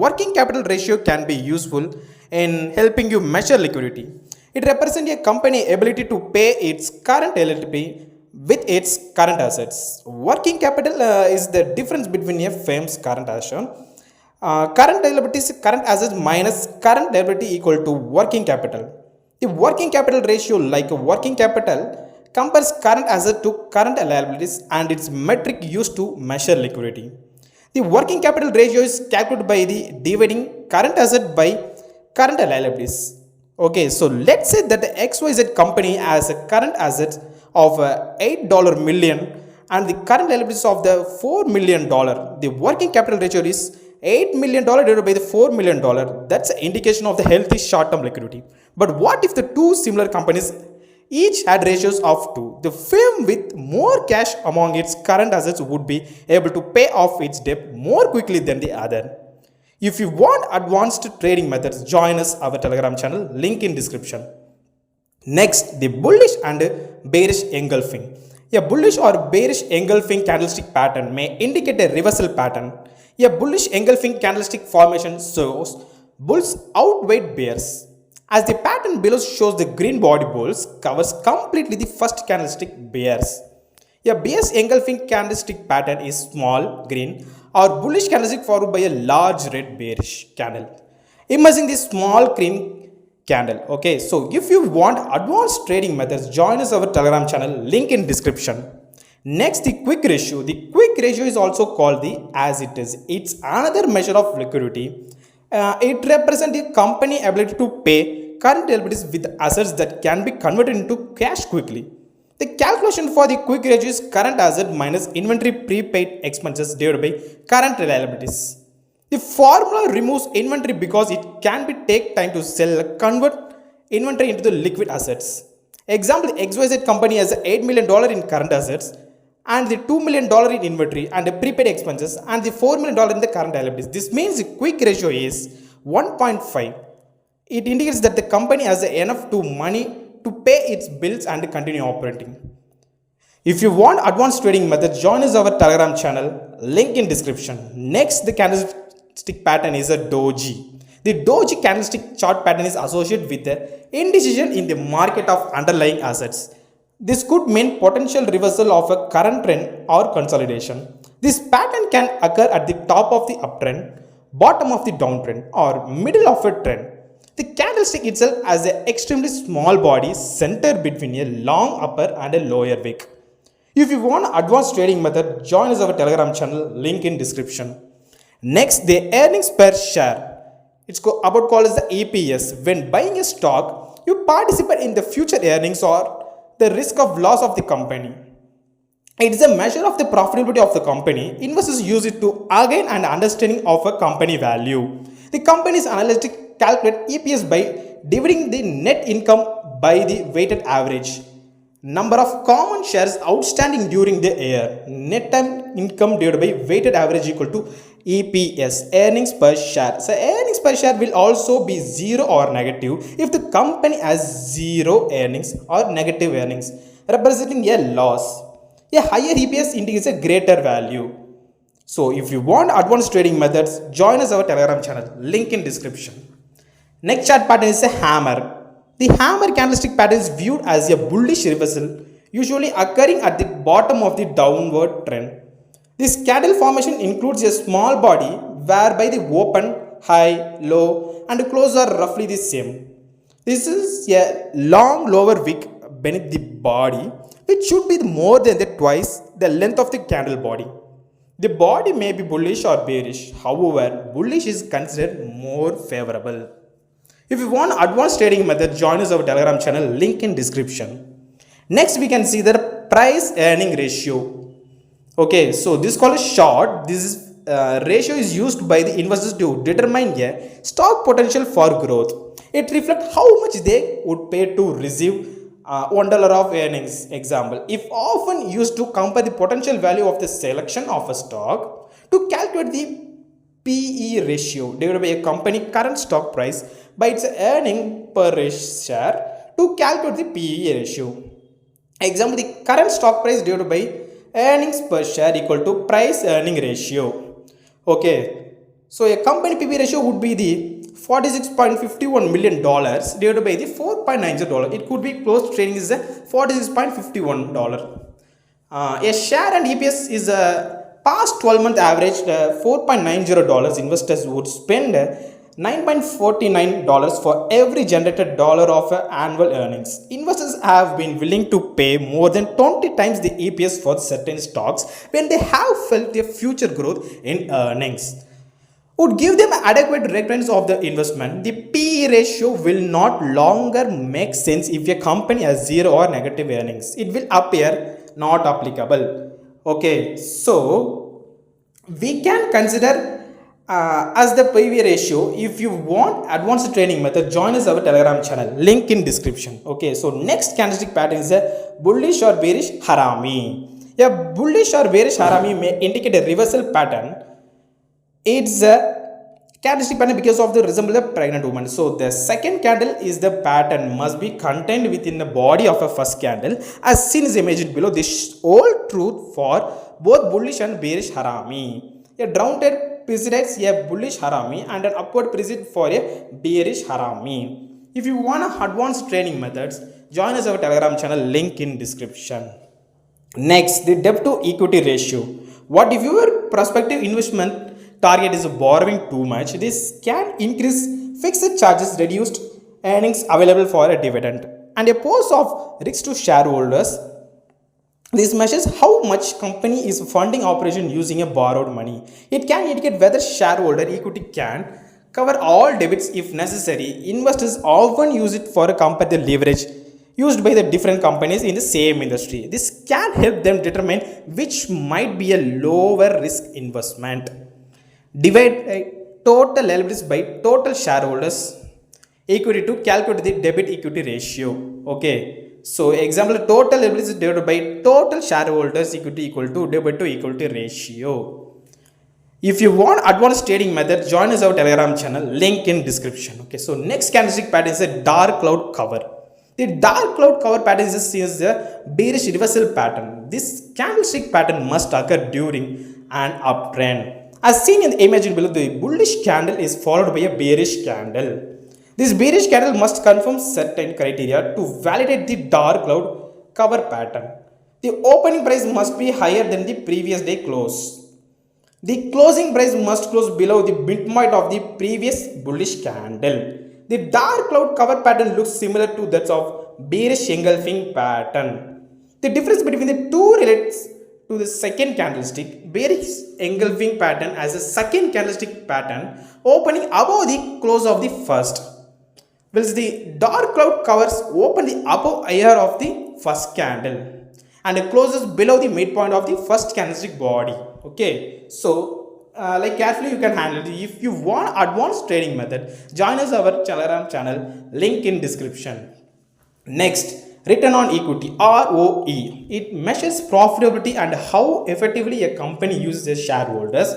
Working capital ratio can be useful in helping you measure liquidity. It represents a company's ability to pay its current liability with its current assets. Working capital is the difference between a firm's current asset. Current liabilities, current assets minus current liability equal to working capital. The working capital ratio, like working capital, compares current asset to current liabilities and its metric used to measure liquidity. The working capital ratio is calculated by the dividing current asset by current liabilities. Okay, so let's say that the XYZ company has a current assets of $8 million and the current liabilities of the $4 million. The working capital ratio is $8 million divided by the $4 million. That's an indication of the healthy short-term liquidity. But what if the two similar companies each had ratios of 2? The firm with more cash among its current assets would be able to pay off its debt more quickly than the other. If you want advanced trading methods, join us our Telegram channel, link in description. Next, the bullish and bearish engulfing. A bullish or bearish engulfing candlestick pattern may indicate a reversal pattern. A bullish engulfing candlestick formation shows bulls outweigh bears. As the pattern below shows, the green body bulls covers completely the first candlestick bears. A bearish engulfing candlestick pattern is small green or bullish candlestick followed by a large red bearish candle. Imagine the small green candle. Okay, so if you want advanced trading methods, join us our Telegram channel, link in description. Next, the quick ratio. The quick ratio is also called the as it is. It's another measure of liquidity. It represents the company ability to pay current liabilities with assets that can be converted into cash quickly. The calculation for the quick ratio is current asset minus inventory prepaid expenses divided by current liabilities. The formula removes inventory because it can be take time to sell, convert inventory into the liquid assets. Example, XYZ company has $8 million in current assets and the $2 million in inventory and the prepaid expenses and the $4 million in the current liabilities. This means the quick ratio is 1.5. It indicates that the company has enough money to pay its bills and continue operating. If you want advanced trading methods, join us our Telegram channel, link in description. Next, the candlestick pattern is a doji. The doji candlestick chart pattern is associated with the indecision in the market of underlying assets. This could mean potential reversal of a current trend or consolidation. This pattern can occur at the top of the uptrend, bottom of the downtrend, or middle of a trend. The candlestick itself has an extremely small body centered between a long upper and a lower wick. If you want advanced trading method, join us our Telegram channel, link in description. Next, the earnings per share. It's about called as the EPS. When buying a stock, you participate in the future earnings or the risk of loss of the company. It is a measure of the profitability of the company. Investors use it to gain an understanding of a company value. The company's analysts calculate EPS by dividing the net income by the weighted average number of common shares outstanding during the year. Net income divided by weighted average equal to EPS, earnings per share. So earnings per share will also be 0 or negative if the company has 0 earnings or negative earnings, representing a loss. A higher EPS indicates a greater value. So if you want advanced trading methods, join us our Telegram channel, link in description. Next chart pattern is a hammer. The hammer candlestick pattern is viewed as a bullish reversal, usually occurring at the bottom of the downward trend. This candle formation includes a small body whereby the open, high, low and close are roughly the same. This is a long lower wick beneath the body, which should be more than twice the length of the candle body. The body may be bullish or bearish. However, bullish is considered more favorable. If you want advanced trading method, join us our Telegram channel, link in description. Next, we can see the price earning ratio. Okay, so this is called a short. This ratio is used by the investors to determine a stock potential for growth. It reflects how much they would pay to receive $1 of earnings. Example, if often used to compare the potential value of the selection of a stock to calculate the PE ratio divided by a company current stock price by its earning per share to calculate the PE ratio. Example, the current stock price divided by earnings per share equal to price earning ratio. Okay, So a company PB ratio would be the $46.51 million divided by the $4.90. It could be closed trading is a $46.51. A share and EPS is a past 12-month average $4.90. Investors would spend $9.49 for every generated dollar of annual earnings. Investors have been willing to pay more than 20 times the EPS for certain stocks when they have felt their future growth in earnings would give them adequate returns of the investment. The PE ratio will not longer make sense if a company has zero or negative earnings. It will appear not applicable. Okay, so we can consider as the PE ratio. If you want advanced training method, join us our Telegram channel. Link in description. Okay, so next candlestick pattern is a bullish or bearish harami. A bullish or bearish harami may indicate a reversal pattern. It's a candlestick pattern because of the resemble a pregnant woman. So the second candle is the pattern must be contained within the body of a first candle as seen is imagined below. This old truth for both bullish and bearish harami. A downward precedes a bullish harami and an upward precedes for a bearish harami. If you want advanced training methods, join us our Telegram channel. Link in description. Next, the debt to equity ratio. What if your prospective investment target is borrowing too much? This can increase fixed charges, reduced earnings available for a dividend, and a pose of risk to shareholders. This measures how much company is funding operation using a borrowed money. It can indicate whether shareholder equity can cover all debits if necessary. Investors often use it for a comparative leverage used by the different companies in the same industry. This can help them determine which might be a lower risk investment. Divide total liabilities by total shareholders equity to calculate the debt equity ratio. Okay, so example, total liabilities divided by total shareholders equity equal to debt to equity ratio. If you want advanced trading method, join us our Telegram channel. Link in description. Okay, so next candlestick pattern is a dark cloud cover. The dark cloud cover pattern is a bearish reversal pattern. This candlestick pattern must occur during an uptrend. As seen in the image below, the bullish candle is followed by a bearish candle. This bearish candle must confirm certain criteria to validate the dark cloud cover pattern. The opening price must be higher than the previous day close. The closing price must close below the midpoint of the previous bullish candle. The dark cloud cover pattern looks similar to that of bearish engulfing pattern. The difference between the two relates to the second candlestick. Bearish engulfing pattern as a second candlestick pattern opening above the close of the first, whilst the dark cloud covers open the above air of the first candle and closes below the midpoint of the first candlestick body. Okay, so like carefully you can handle it. If you want advanced trading method, join us our Telegram channel. Link in description. Next, return on equity, ROE. It measures profitability and how effectively a company uses its shareholders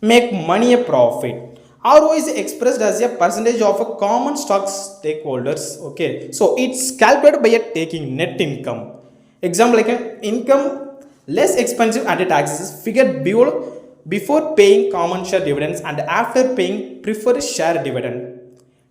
make money a profit. ROE is expressed as a percentage of a common stock stakeholders. Okay, so it's calculated by taking net income. Example, like an income less expensive and taxes figured before paying common share dividends and after paying preferred share dividend.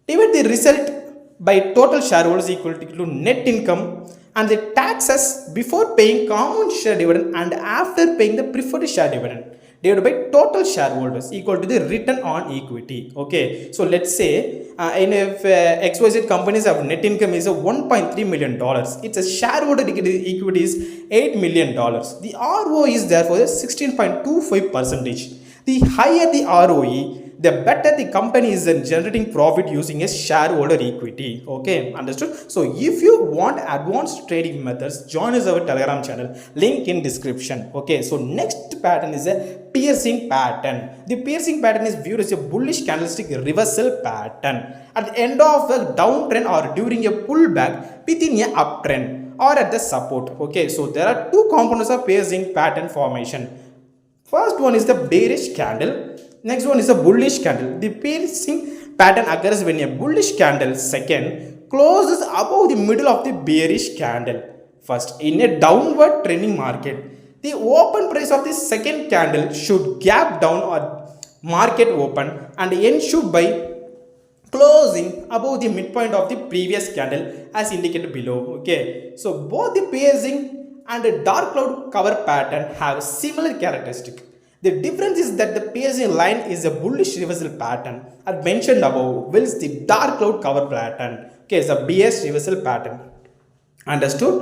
Divide the result by total shareholders equal to net income and the taxes before paying common share dividend and after paying the preferred share dividend divided by total shareholders equal to the return on equity. Okay, so let's say if XYZ companies have net income is a $1.3 million, it's a shareholder equity is $8 million. The ROE is therefore 16.25%. The higher the ROE, the better the company is generating profit using a shareholder equity. Okay, understood? So if you want advanced trading methods, join us our Telegram channel. Link in description. Okay, so next pattern is a piercing pattern. The piercing pattern is viewed as a bullish candlestick reversal pattern at the end of a downtrend or during a pullback within a uptrend or at the support. Okay, so there are two components of piercing pattern formation. First one is the bearish candle. Next one is a bullish candle. The piercing pattern occurs when a bullish candle second closes above the middle of the bearish candle first. In a downward trending market, the open price of the second candle should gap down or market open and ensure by closing above the midpoint of the previous candle as indicated below. Okay, so both the piercing and the dark cloud cover pattern have similar characteristic. The difference is that the piercing line is a bullish reversal pattern as mentioned above, whilst the dark cloud cover pattern, okay, is a BS reversal pattern. Understood?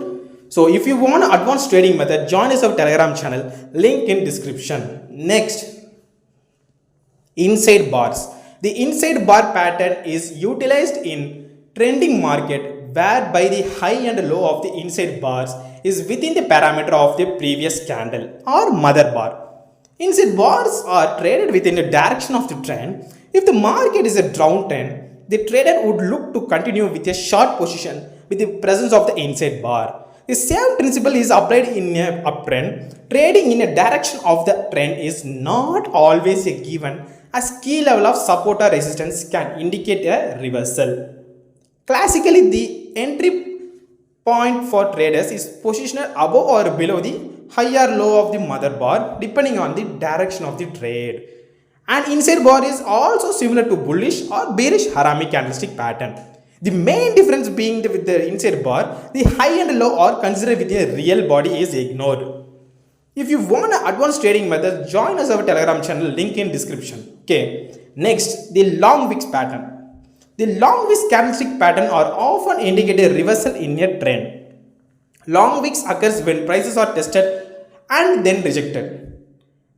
So if you want advanced trading method, join us our Telegram channel, link in description. Next, inside bars. The inside bar pattern is utilized in trending market whereby the high and low of the inside bars is within the parameter of the previous candle or mother bar. Inside bars are traded within the direction of the trend. If the market is a downtrend, the trader would look to continue with a short position with the presence of the inside bar. The same principle is applied in an uptrend. Trading in a direction of the trend is not always a given, as key level of support or resistance can indicate a reversal. Classically, the entry point for traders is positioned above or below the high or low of the mother bar depending on the direction of the trade. And inside bar is also similar to bullish or bearish Harami candlestick pattern. The main difference being with the inside bar, the high and low are considered with a real body is ignored. If you want an advanced trading method, join us our Telegram channel, link in description. Okay. Next, the long wicks pattern. The long wicks candlestick pattern are often indicate a reversal in a trend. Long wicks occurs when prices are tested and then rejected.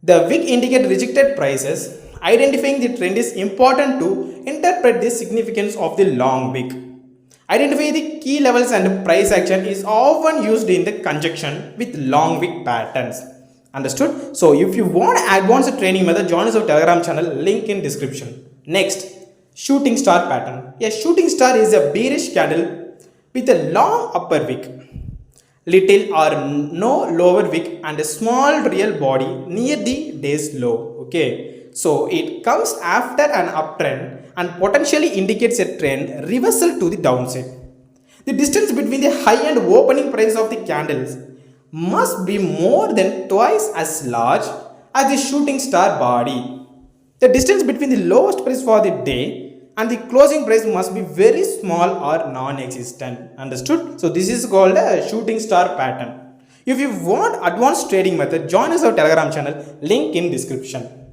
The wick indicate rejected prices. Identifying the trend is important to interpret the significance of the long wick. Identify the key levels and price action is often used in the conjunction with long wick patterns. Understood? So if you want advanced training method, join us our Telegram channel, link in description. Next, shooting star pattern. A shooting star is a bearish candle with a long upper wick, little or no lower wick and a small real body near the day's low. Okay, so it comes after an uptrend and potentially indicates a trend reversal to the downside. The distance between the high and opening price of the candles must be more than twice as large as the shooting star body. The distance between the lowest price for the day and the closing price must be very small or non-existent. Understood? So this is called a shooting star pattern. If you want advanced trading method, join us our Telegram channel, link in description.